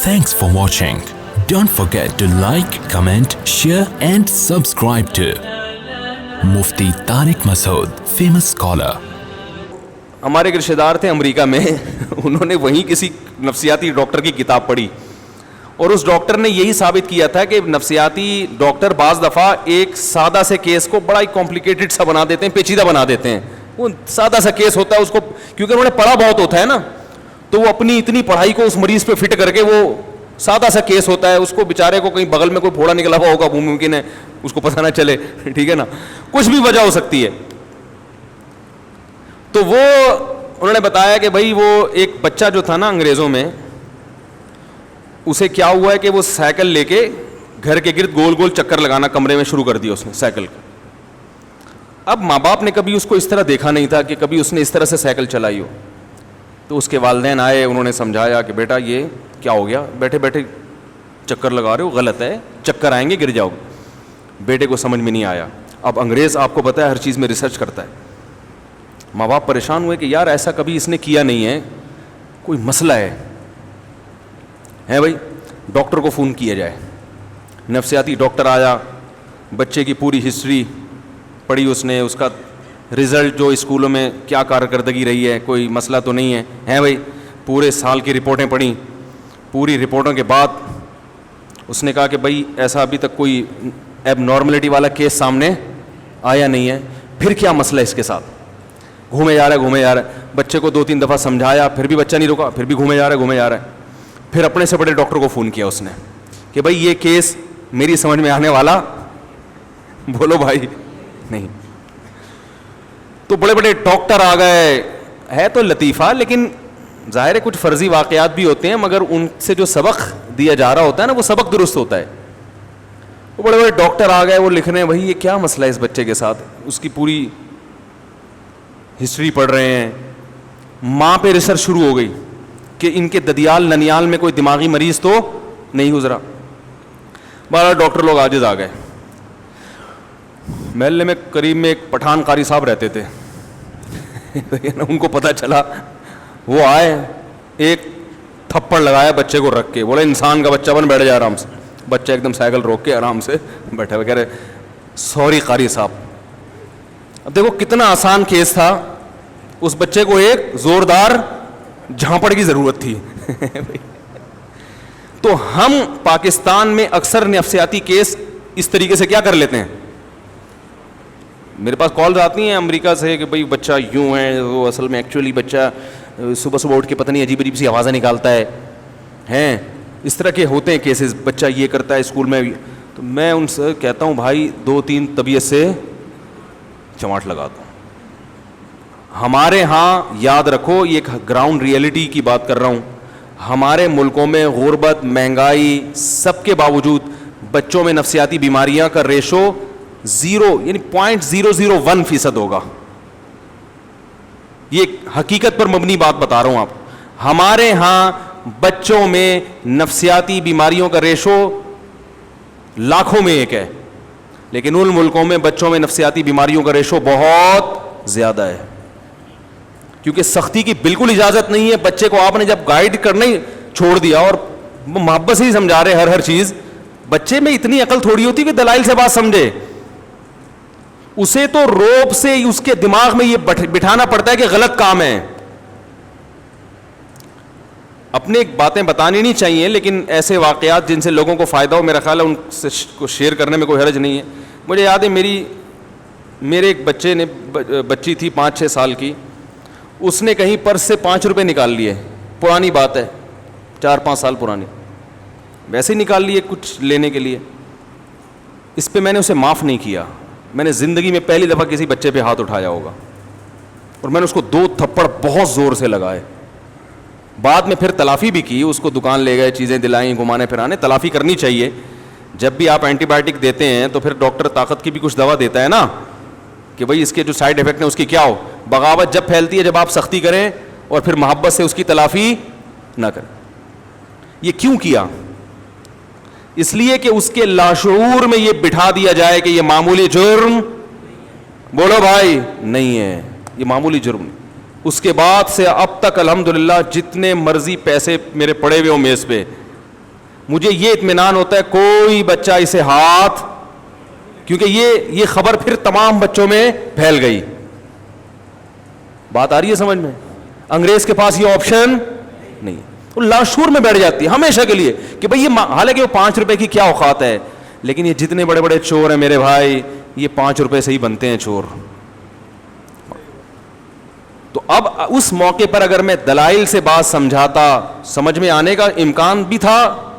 Thanks for watching. Don't forget to like, comment, share and subscribe to Mufti Tariq Masood, famous scholar. ہمارے ایک رشتے دار تھے امریکہ میں انہوں نے وہیں کسی نفسیاتی ڈاکٹر کی کتاب پڑھی اور اس ڈاکٹر نے یہی ثابت کیا تھا کہ نفسیاتی ڈاکٹر بعض دفعہ ایک سادہ سے کیس کو بڑا ہی کمپلیکیٹڈ سا بنا دیتے ہیں, پیچیدہ بنا دیتے ہیں. وہ سادہ سا کیس ہوتا ہے اس کو کیونکہ انہوں نے پڑھا بہت ہوتا ہے نا, تو وہ اپنی اتنی پڑھائی کو اس مریض پہ فٹ کر کے, وہ سادہ سا کیس ہوتا ہے, اس کو بیچارے کو کہیں بغل میں کوئی پھوڑا نکلا ہوا ہوگا, ممکن ہے اس کو پتہ نہ چلے, ٹھیک ہے نا, کچھ بھی وجہ ہو سکتی ہے. تو وہ انہوں نے بتایا کہ بھائی وہ ایک بچہ جو تھا نا انگریزوں میں, اسے کیا ہوا ہے کہ وہ سائیکل لے کے گھر کے گرد گول گول چکر لگانا کمرے میں شروع کر دیا اس نے سائیکل کا. اب ماں باپ نے کبھی اس کو اس طرح دیکھا نہیں تھا کہ کبھی اس نے اس طرح سے سائیکل چلائی ہو. تو اس کے والدین آئے, انہوں نے سمجھایا کہ بیٹا یہ کیا ہو گیا, بیٹھے بیٹھے چکر لگا رہے ہو, غلط ہے, چکر آئیں گے, گر جاؤ گے. بیٹے کو سمجھ میں نہیں آیا. اب انگریز آپ کو پتہ ہے ہر چیز میں ریسرچ کرتا ہے. ماں باپ پریشان ہوئے کہ یار ایسا کبھی اس نے کیا نہیں ہے, کوئی مسئلہ ہے بھائی, ڈاکٹر کو فون کیا جائے. نفسیاتی ڈاکٹر آیا, بچے کی پوری ہسٹری پڑھی اس نے, اس کا رزلٹ جو اسکولوں میں کیا کارکردگی رہی ہے, کوئی مسئلہ تو نہیں ہے بھائی. پورے سال کی رپورٹیں پڑھیں. پوری رپورٹوں کے بعد اس نے کہا کہ بھائی ایسا ابھی تک کوئی ایب نارملٹی والا کیس سامنے آیا نہیں ہے, پھر کیا مسئلہ اس کے ساتھ, گھومے جا رہا ہے. بچے کو 2-3 دفعہ سمجھایا, پھر بھی بچہ نہیں رکا, پھر بھی گھومے جا رہا ہے. پھر اپنے سے بڑے ڈاکٹر کو فون کیا اس نے کہ بھائی یہ کیس میری سمجھ میں آنے والا, بولو بھائی نہیں. تو بڑے بڑے ڈاکٹر آ گئے. ہے تو لطیفہ, لیکن ظاہر ہے کچھ فرضی واقعات بھی ہوتے ہیں, مگر ان سے جو سبق دیا جا رہا ہوتا ہے نا وہ سبق درست ہوتا ہے. وہ بڑے بڑے ڈاکٹر آ گئے, وہ لکھ رہے ہیں بھائی یہ کیا مسئلہ ہے اس بچے کے ساتھ, اس کی پوری ہسٹری پڑھ رہے ہیں. ماں پہ ریسرچ شروع ہو گئی کہ ان کے ددیال ننیال میں کوئی دماغی مریض تو نہیں گزرا. 12 ڈاکٹر لوگ عاجز آ گئے. محلے میں قریب میں ایک پٹھان قاری صاحب رہتے تھے ان کو پتہ چلا, وہ آئے, ایک تھپڑ لگایا بچے کو رکھ کے, بولے انسان کا بچہ بن, بیٹھ جا آرام سے. بچہ ایک دم سائیکل روک کے آرام سے بیٹھے ہوئے, کہہ رہے سوری قاری صاحب. اب دیکھو کتنا آسان کیس تھا, اس بچے کو ایک زوردار جھانپڑ کی ضرورت تھی. تو ہم پاکستان میں اکثر نفسیاتی کیس اس طریقے سے کیا کر لیتے ہیں. میرے پاس کالز آتی ہیں امریکہ سے کہ بھئی بچہ یوں ہے, وہ اصل میں ایکچولی بچہ صبح صبح اٹھ کے پتہ نہیں عجیب عجیب سی آوازیں نکالتا ہے, ہیں اس طرح کے ہوتے ہیں کیسز, بچہ یہ کرتا ہے اسکول میں. تو میں ان سے کہتا ہوں بھائی 2-3 طبیعت سے چماٹ لگاتا ہوں. ہمارے ہاں یاد رکھو, یہ ایک گراؤنڈ ریئلٹی کی بات کر رہا ہوں, ہمارے ملکوں میں غربت, مہنگائی, سب کے باوجود بچوں میں نفسیاتی بیماریاں کا ریشو 0 یعنی 0.001% ہوگا. یہ حقیقت پر مبنی بات بتا رہا ہوں آپ. ہمارے ہاں بچوں میں نفسیاتی بیماریوں کا ریشو لاکھوں میں 1 ہے, لیکن ان ملکوں میں بچوں میں نفسیاتی بیماریوں کا ریشو بہت زیادہ ہے, کیونکہ سختی کی بالکل اجازت نہیں ہے. بچے کو آپ نے جب گائیڈ کرنا ہی چھوڑ دیا اور محبت سے ہی سمجھا رہے ہر چیز, بچے میں اتنی عقل تھوڑی ہوتی کہ دلائل سے بات سمجھے. اسے تو روب سے اس کے دماغ میں یہ بٹھانا پڑتا ہے کہ غلط کام ہے. اپنے باتیں بتانی نہیں چاہیے, لیکن ایسے واقعات جن سے لوگوں کو فائدہ ہو, میرا خیال ہے ان سے کو شیئر کرنے میں کوئی حرج نہیں ہے. مجھے یاد ہے میرے ایک بچے نے, بچی تھی 5-6 سال کی, اس نے کہیں پرس سے 5 روپے نکال لیے. پرانی بات ہے, 4-5 سال پرانی, ویسے ہی نکال لیے کچھ لینے کے لیے. اس پہ میں نے اسے معاف نہیں کیا. میں نے زندگی میں پہلی دفعہ کسی بچے پہ ہاتھ اٹھایا ہوگا, اور میں نے اس کو 2 تھپڑ بہت زور سے لگائے. بعد میں پھر تلافی بھی کی, اس کو دکان لے گئے, چیزیں دلائیں, گھمانے پھرانے. تلافی کرنی چاہیے. جب بھی آپ اینٹی بایوٹک دیتے ہیں تو پھر ڈاکٹر طاقت کی بھی کچھ دوا دیتا ہے نا, کہ بھئی اس کے جو سائیڈ ایفیکٹ ہیں اس کی کیا ہو. بغاوت جب پھیلتی ہے جب آپ سختی کریں اور پھر محبت سے اس کی تلافی نہ کریں. یہ کیوں کیا؟ اس لیے کہ اس کے لاشعور میں یہ بٹھا دیا جائے کہ یہ معمولی جرم, بولو بھائی, نہیں ہے, یہ معمولی جرم. اس کے بعد سے اب تک الحمدللہ جتنے مرضی پیسے میرے پڑے ہوئے ہوں میز پہ, مجھے یہ اطمینان ہوتا ہے کوئی بچہ اسے ہاتھ, کیونکہ یہ خبر پھر تمام بچوں میں پھیل گئی. بات آ رہی ہے سمجھ میں؟ انگریز کے پاس یہ آپشن نہیں, وہ لاشعور میں بیٹھ جاتی ہے ہمیشہ کے لیے کہ بھئی یہ, حالانکہ وہ 5 روپے کی کیا اوقات ہے, لیکن یہ جتنے بڑے بڑے چور ہیں میرے بھائی, یہ 5 روپے سے ہی بنتے ہیں چور. تو اب اس موقع پر اگر میں دلائل سے بات سمجھاتا, سمجھ میں آنے کا امکان بھی تھا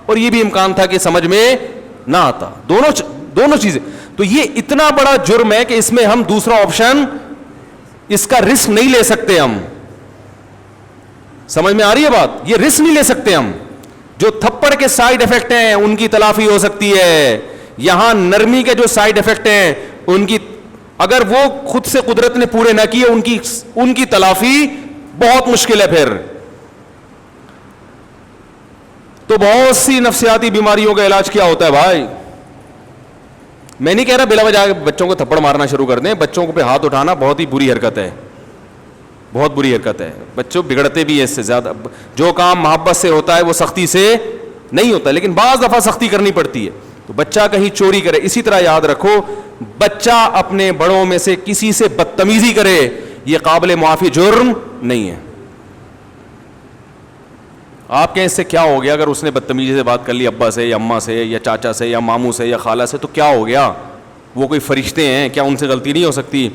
اور یہ بھی امکان تھا کہ سمجھ میں نہ آتا, دونوں چیزیں. تو یہ اتنا بڑا جرم ہے کہ اس میں ہم دوسرا آپشن, اس کا رسک نہیں لے سکتے ہم. سمجھ میں آ رہی ہے بات؟ یہ رسک نہیں لے سکتے ہم. جو تھپڑ کے سائیڈ افیکٹ ہیں ان کی تلافی ہو سکتی ہے, یہاں نرمی کے جو سائیڈ افیکٹ ہیں ان کی, اگر وہ خود سے قدرت نے پورے نہ کیے ان کی تلافی بہت مشکل ہے. پھر تو بہت سی نفسیاتی بیماریوں کا علاج کیا ہوتا ہے بھائی. میں نہیں کہہ رہا بلا وجہ بچوں کو تھپڑ مارنا شروع کر دیں, بچوں کو پہ ہاتھ اٹھانا بہت ہی بری حرکت ہے, بہت بری حرکت ہے. بچوں بگڑتے بھی ہیں اس سے زیادہ. جو کام محبت سے ہوتا ہے وہ سختی سے نہیں ہوتا, لیکن بعض دفعہ سختی کرنی پڑتی ہے. تو بچہ کہیں چوری کرے, اسی طرح یاد رکھو, بچہ اپنے بڑوں میں سے کسی سے بدتمیزی کرے, یہ قابل معافی جرم نہیں ہے. آپ کہیں اس سے کیا ہو گیا اگر اس نے بدتمیزی سے بات کر لی ابا سے یا اماں سے یا چاچا سے یا ماموں سے یا خالہ سے, تو کیا ہو گیا؟ وہ کوئی فرشتے ہیں کیا؟ ان سے غلطی نہیں ہو سکتی؟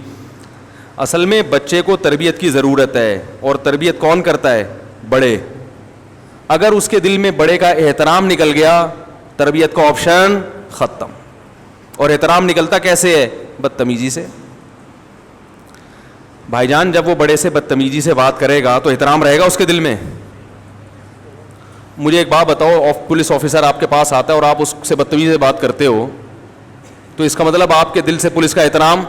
اصل میں بچے کو تربیت کی ضرورت ہے, اور تربیت کون کرتا ہے؟ بڑے. اگر اس کے دل میں بڑے کا احترام نکل گیا, تربیت کا آپشن ختم. اور احترام نکلتا کیسے ہے؟ بدتمیزی سے. بھائی جان جب وہ بڑے سے بدتمیزی سے بات کرے گا تو احترام رہے گا اس کے دل میں؟ مجھے ایک بات بتاؤ, پولیس آفیسر آپ کے پاس آتا ہے اور آپ اس سے بدتمیزی سے بات کرتے ہو, تو اس کا مطلب آپ کے دل سے پولیس کا احترام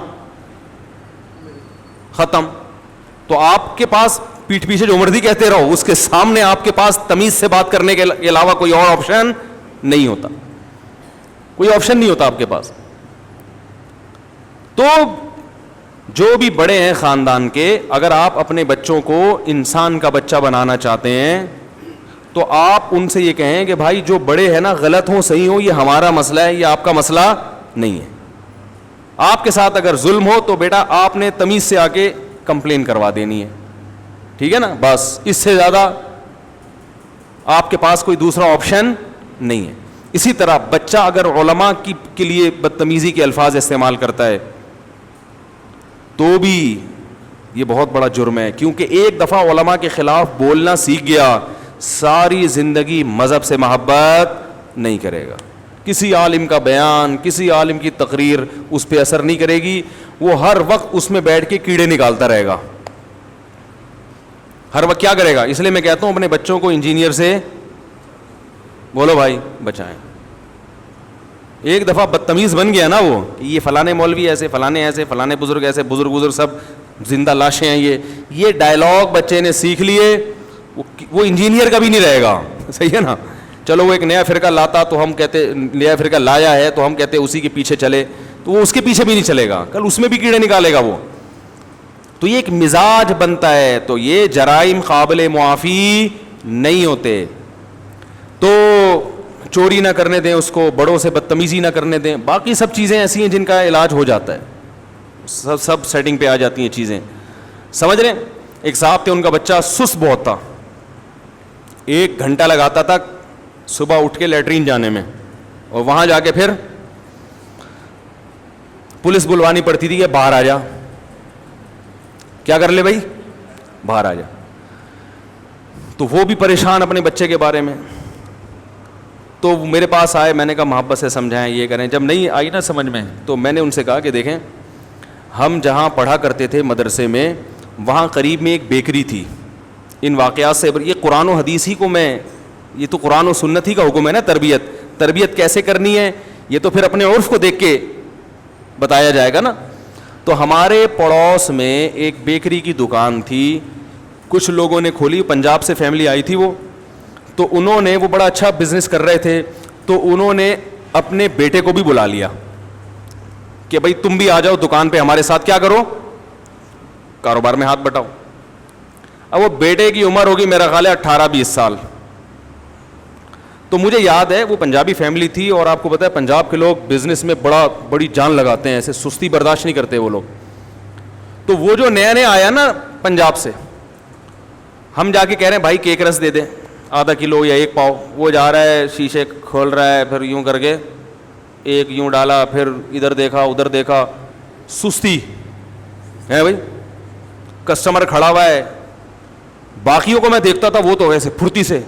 ختم. تو آپ کے پاس پیٹھ پیچھے جو مردی کہتے رہو, اس کے سامنے آپ کے پاس تمیز سے بات کرنے کے علاوہ کوئی اور آپشن نہیں ہوتا, کوئی آپشن نہیں ہوتا آپ کے پاس. تو جو بھی بڑے ہیں خاندان کے, اگر آپ اپنے بچوں کو انسان کا بچہ بنانا چاہتے ہیں تو آپ ان سے یہ کہیں کہ بھائی جو بڑے ہیں نا, غلط ہوں صحیح ہوں, یہ ہمارا مسئلہ ہے, یہ آپ کا مسئلہ نہیں ہے. آپ کے ساتھ اگر ظلم ہو تو بیٹا آپ نے تمیز سے آ کے کمپلین کروا دینی ہے, ٹھیک ہے نا, بس. اس سے زیادہ آپ کے پاس کوئی دوسرا آپشن نہیں ہے. اسی طرح بچہ اگر علماء کے لیے بدتمیزی کے الفاظ استعمال کرتا ہے تو بھی یہ بہت بڑا جرم ہے, کیونکہ ایک دفعہ علماء کے خلاف بولنا سیکھ گیا, ساری زندگی مذہب سے محبت نہیں کرے گا. کسی عالم کا بیان, کسی عالم کی تقریر اس پہ اثر نہیں کرے گی, وہ ہر وقت اس میں بیٹھ کے کیڑے نکالتا رہے گا. ہر وقت کیا کرے گا؟ اس لیے میں کہتا ہوں اپنے بچوں کو انجینئر سے بولو بھائی بچائیں. ایک دفعہ بدتمیز بن گیا نا وہ, یہ فلانے مولوی ایسے, فلانے ایسے, فلانے بزرگ ایسے, بزرگ سب زندہ لاشیں ہیں, یہ ڈائلاگ بچے نے سیکھ لیے, وہ انجینئر کا بھی نہیں رہے گا. صحیح ہے نا؟ چلو وہ ایک نیا فرقہ لاتا تو ہم کہتے, نیا فرقہ لایا ہے تو ہم کہتے اسی کے پیچھے چلے, تو وہ اس کے پیچھے بھی نہیں چلے گا, کل اس میں بھی کیڑے نکالے گا وہ. تو یہ ایک مزاج بنتا ہے, تو یہ جرائم قابل معافی نہیں ہوتے. تو چوری نہ کرنے دیں اس کو, بڑوں سے بدتمیزی نہ کرنے دیں, باقی سب چیزیں ایسی ہیں جن کا علاج ہو جاتا ہے, سب سیٹنگ پہ آ جاتی ہیں چیزیں. سمجھ رہے ہیں؟ ایک صاحب تھے, ان کا بچہ سست بہت تھا, 1 گھنٹہ لگاتا تھا صبح اٹھ کے لیٹرین جانے میں, اور وہاں جا کے پھر پولیس بلوانی پڑتی تھی کہ باہر آ جا. کیا کر لے بھائی؟ باہر آ جا. تو وہ بھی پریشان اپنے بچے کے بارے میں. تو میرے پاس آئے, میں نے کہا محبت سے سمجھائیں, یہ کریں. جب نہیں آئی نا سمجھ میں, تو میں نے ان سے کہا کہ دیکھیں, ہم جہاں پڑھا کرتے تھے مدرسے میں, وہاں قریب میں ایک بیکری تھی. ان واقعات سے یہ قرآن و حدیث ہی کو میں, یہ تو قرآن و سنت ہی کا حکم ہے نا. تربیت کیسے کرنی ہے یہ تو پھر اپنے عرف کو دیکھ کے بتایا جائے گا نا. تو ہمارے پڑوس میں ایک بیکری کی دکان تھی, کچھ لوگوں نے کھولی, پنجاب سے فیملی آئی تھی وہ, تو انہوں نے, وہ بڑا اچھا بزنس کر رہے تھے, تو انہوں نے اپنے بیٹے کو بھی بلا لیا کہ بھائی تم بھی آ جاؤ دکان پہ, ہمارے ساتھ کیا کرو, کاروبار میں ہاتھ بٹاؤ. اب وہ بیٹے کی عمر ہوگی میرا خیال ہے 18-20 سال. تو مجھے یاد ہے وہ پنجابی فیملی تھی, اور آپ کو پتا ہے پنجاب کے لوگ بزنس میں بڑی جان لگاتے ہیں, ایسے سستی برداشت نہیں کرتے وہ لوگ. تو وہ جو نیا نیا آیا نا پنجاب سے, ہم جا کے کہہ رہے ہیں بھائی کیک رس دے دیں آدھا کلو یا 1 پاؤ. وہ جا رہا ہے شیشے کھول رہا ہے, پھر یوں کر کے ایک یوں ڈالا, پھر ادھر دیکھا ادھر دیکھا, سستی ہے بھائی. کسٹمر کھڑا ہوا ہے, باقیوں کو میں دیکھتا تھا وہ تو ویسے پھرتی سے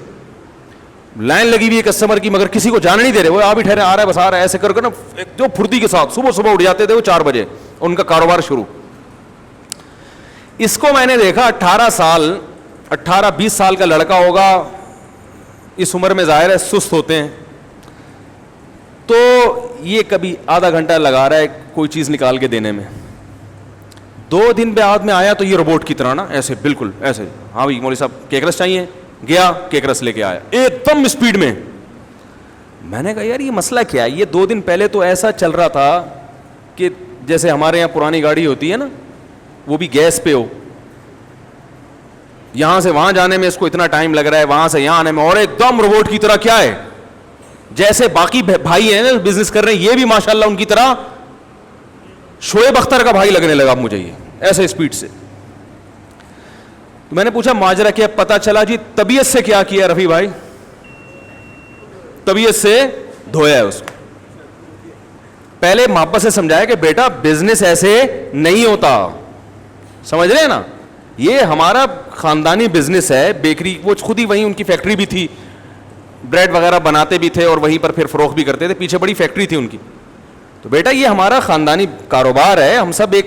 لائن لگی ہوئی ہے کسٹمر کی, مگر کسی کو جانے نہیں دے رہے, وہ آپ ہی ٹھہرے آ رہا ہے بس آ رہا ہے, ایسے کر کے نا جو پھرتی کے ساتھ صبح صبح اٹھ جاتے تھے وہ 4 بجے, ان کا کاروبار شروع. اس کو میں نے دیکھا 18-20 سال کا لڑکا ہوگا, اس عمر میں ظاہر ہے سست ہوتے ہیں, تو یہ کبھی آدھا گھنٹہ لگا رہا ہے کوئی چیز نکال کے دینے میں. 2 دن بعد میں آیا تو یہ روبوٹ کی طرح نا ایسے بالکل ایسے, ہاں بھائی مولوی صاحب کیک رس چاہیے, گیا کیک رس لے کے آیا ایک دم اسپیڈ میں. میں نے کہا یار یہ مسئلہ کیا ہے؟ یہ 2 دن پہلے تو ایسا چل رہا تھا کہ جیسے ہمارے یہاں پرانی گاڑی ہوتی ہے نا, وہ بھی گیس پہ ہو, یہاں سے وہاں جانے میں اس کو اتنا ٹائم لگ رہا ہے, وہاں سے یہاں آنے میں, اور ایک دم روبوٹ کی طرح کیا ہے جیسے باقی بھائی ہیں نا بزنس کر رہے ہیں, یہ بھی ماشاءاللہ ان کی طرح شعیب اختر کا بھائی لگنے لگا مجھے یہ ایسے اسپیڈ سے. تو میں نے پوچھا ماجرا کیا؟ پتا چلا جی طبیعت سے کیا کیا رفیع بھائی, طبیعت سے دھویا ہے اس کو. پہلے محبت سے سمجھایا کہ بیٹا بزنس ایسے نہیں ہوتا, سمجھ رہے ہیں نا, یہ ہمارا خاندانی بزنس ہے. بیکری وہ خود ہی وہیں ان کی فیکٹری بھی تھی, بریڈ وغیرہ بناتے بھی تھے اور وہیں پر پھر فروخت بھی کرتے تھے, پیچھے بڑی فیکٹری تھی ان کی. تو بیٹا یہ ہمارا خاندانی کاروبار ہے, ہم سب ایک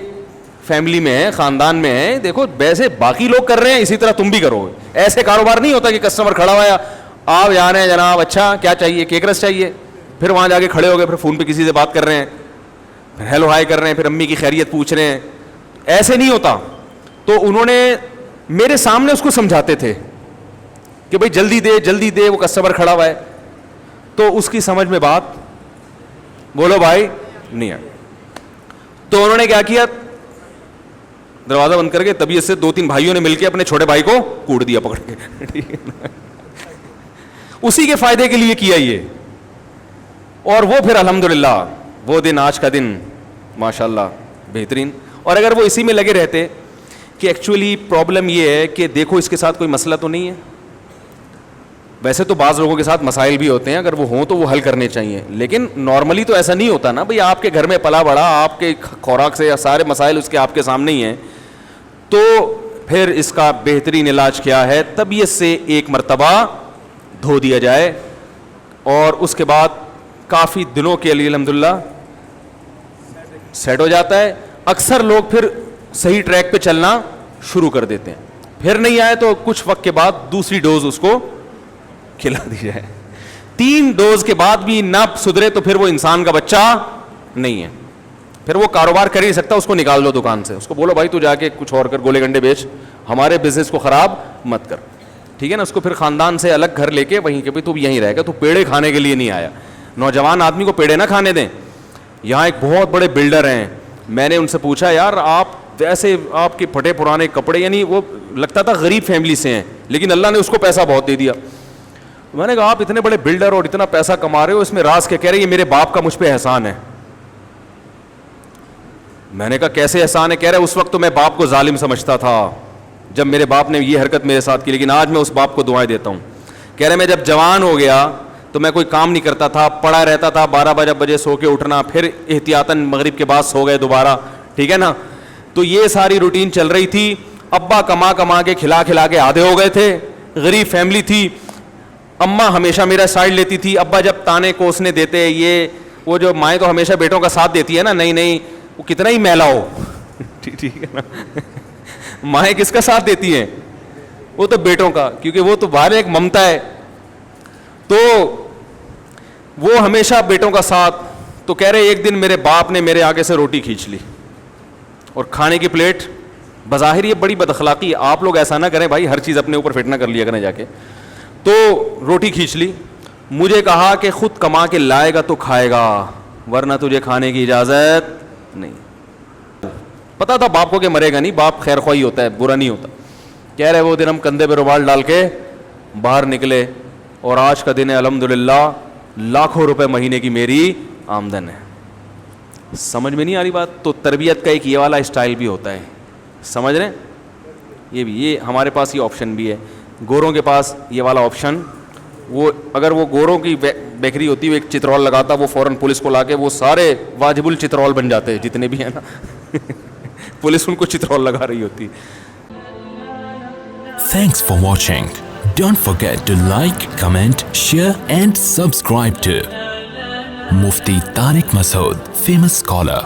فیملی میں ہیں, خاندان میں ہیں, دیکھو ویسے باقی لوگ کر رہے ہیں اسی طرح تم بھی کرو. ایسے کاروبار نہیں ہوتا کہ کسٹمر کھڑا ہوا ہے, آپ جا رہے ہیں جناب اچھا کیا چاہیے, کیک رس چاہیے, پھر وہاں جا کے کھڑے ہو گئے, پھر فون پہ کسی سے بات کر رہے ہیں, پھر ہیلو ہائی کر رہے ہیں, پھر امی کی خیریت پوچھ رہے ہیں. ایسے نہیں ہوتا. تو انہوں نے میرے سامنے اس کو سمجھاتے تھے کہ بھائی جلدی دے, وہ کسٹمر کھڑا ہوا ہے. تو اس کی سمجھ میں بات بولو بھائی نہیں ہے. تو انہوں نے کیا کیا, دروازہ بند کر کے طبیعت سے 2-3 بھائیوں نے مل کے اپنے چھوٹے بھائی کو کوڑ دیا پکڑ کے. اسی کے فائدے کے لیے کیا یہ, اور وہ پھر الحمدللہ وہ دن آج کا دن ماشاءاللہ بہترین. اور اگر وہ اسی میں لگے رہتے کہ ایکچولی پرابلم یہ ہے کہ دیکھو اس کے ساتھ کوئی مسئلہ تو نہیں ہے, ویسے تو بعض لوگوں کے ساتھ مسائل بھی ہوتے ہیں, اگر وہ ہوں تو وہ حل کرنے چاہیے, لیکن نارملی تو ایسا نہیں ہوتا نا بھئی, آپ کے گھر میں پلا بڑا, آپ کے خوراک سے سارے مسائل اس کے آپ کے سامنے ہی ہیں. تو پھر اس کا بہترین علاج کیا ہے, طبیعت سے ایک مرتبہ دھو دیا جائے, اور اس کے بعد کافی دنوں کے لیے الحمدللہ سیٹ ہو جاتا ہے. اکثر لوگ پھر صحیح ٹریک پہ چلنا شروع کر دیتے ہیں, پھر نہیں آئے تو کچھ وقت کے بعد دوسری ڈوز اس کو کھلا دی جائے. 3 ڈوز کے بعد بھی نہ سدھرے تو پھر وہ انسان کا بچہ نہیں ہے, پھر وہ کاروبار کر ہی سکتا, اس کو نکال دو دکان سے, اس کو بولو بھائی تو جا کے کچھ اور کر, گولے گنڈے بیچ, ہمارے بزنس کو خراب مت کر, ٹھیک ہے نا. اس کو پھر خاندان سے الگ گھر لے کے وہیں کہ بھائی تو یہیں رہے گا, تو پیڑے کھانے کے لیے نہیں آیا. نوجوان آدمی کو پیڑے نہ کھانے دیں. یہاں ایک بہت بڑے بلڈر ہیں, میں نے ان سے پوچھا یار آپ ویسے آپ کے پھٹے پرانے کپڑے, یعنی وہ لگتا تھا غریب فیملی سے ہیں, لیکن اللہ نے اس کو پیسہ بہت دے دیا. میں نے کہا آپ اتنے بڑے بلڈر اور اتنا پیسہ کما رہے ہو, اس میں راز کیا؟ کہہ رہے یہ میرے باپ کا مجھ پہ احسان ہے. میں نے کہا کیسے احسان ہے؟ کہہ رہے اس وقت تو میں باپ کو ظالم سمجھتا تھا جب میرے باپ نے یہ حرکت میرے ساتھ کی, لیکن آج میں اس باپ کو دعائیں دیتا ہوں. کہہ رہے میں جب جوان ہو گیا تو میں کوئی کام نہیں کرتا تھا, پڑا رہتا تھا, 12 بجے سو کے اٹھنا, پھر احتیاطاً مغرب کے بعد سو گئے دوبارہ, ٹھیک ہے نا. تو یہ ساری روٹین چل رہی تھی. ابا کما کے کھلا کے آدھے ہو گئے تھے, غریب فیملی تھی. اماں ہمیشہ میرا سائڈ لیتی تھی. ابا جب تانے کوسنے دیتے, یہ وہ جو مائیں تو ہمیشہ بیٹوں کا ساتھ دیتی ہے نا, نہیں وہ کتنا ہی میلا ہو, ٹھیک ہے نا, مائیں کس کا ساتھ دیتی ہیں؟ وہ تو بیٹوں کا, کیونکہ وہ تو باہر ایک ممتا ہے, تو وہ ہمیشہ بیٹوں کا ساتھ. تو کہہ رہے ایک دن میرے باپ نے میرے آگے سے روٹی کھینچ لی اور کھانے کی پلیٹ, بظاہر یہ بڑی بد اخلاقی, آپ لوگ ایسا نہ کریں بھائی, ہر چیز اپنے اوپر فٹ نہ کر لیا کریں جا کے. تو روٹی کھینچ لی, مجھے کہا کہ خود کما کے لائے گا تو کھائے گا, ورنہ تجھے کھانے کی اجازت نہیں. پتا تھا باپ کو کہ مرے گا نہیں, باپ خیر خواہی ہوتا ہے, برا نہیں ہوتا. کہہ رہے وہ دن ہم کندھے پہ رومال ڈال کے باہر نکلے اور آج کا دن ہے الحمدللہ لاکھوں روپے مہینے کی میری آمدن ہے. سمجھ میں نہیں آ رہی بات؟ تو تربیت کا ایک یہ والا اسٹائل بھی ہوتا ہے, سمجھ رہے ہیں؟ یہ بھی, یہ ہمارے پاس یہ آپشن بھی ہے. گوروں کے پاس یہ والا آپشن, وہ اگر وہ گوروں کی بیکری ہوتی ہے, وہ ایک چترول لگاتا, وہ فوراً پولیس کو لا کے وہ سارے واجب الچترول بن جاتے ہیں جتنے بھی ہیں نا. پولیس ان کو چترول لگا رہی ہوتی. Thanks for watching. Don't forget to like, comment, share and subscribe to Mufti Tariq Masood, famous scholar.